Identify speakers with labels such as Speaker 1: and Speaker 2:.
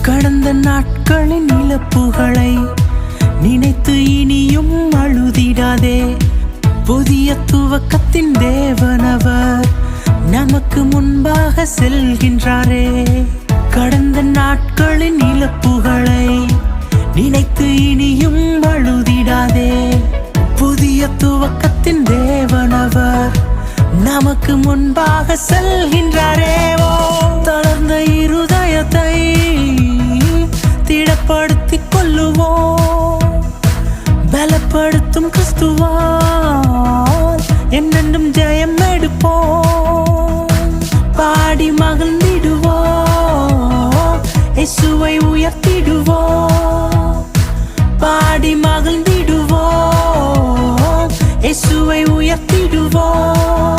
Speaker 1: கடந்த நாட்களின் இழப்புகளை நினைத்து இனியும் அழுதிடாதே. புதிய துவக்கத்தின் தேவனவர் நமக்கு முன்பாக செல்கின்றாரே. கடந்த நாட்களின் இழப்புகளை நினைத்து இனியும் அழுதிடாதே. புதிய துவக்கத்தின் தேவனவர் நமக்கு முன்பாக செல்கின்றாரே. தளர்ந்த இருதயத்தை திடப்படுத்திக் கொள்ளுவோம். பலப்படுத்தும் கிறிஸ்துவால் என்னென்றும் ஜெயம் எடுப்போம். பாடி மகிழ்ந்திடுவோம், இயேசுவை உயர்த்திடுவோம். பாடி மகிழ்ந்திடுவோம், இயேசுவை உயர்த்திடுவோம்.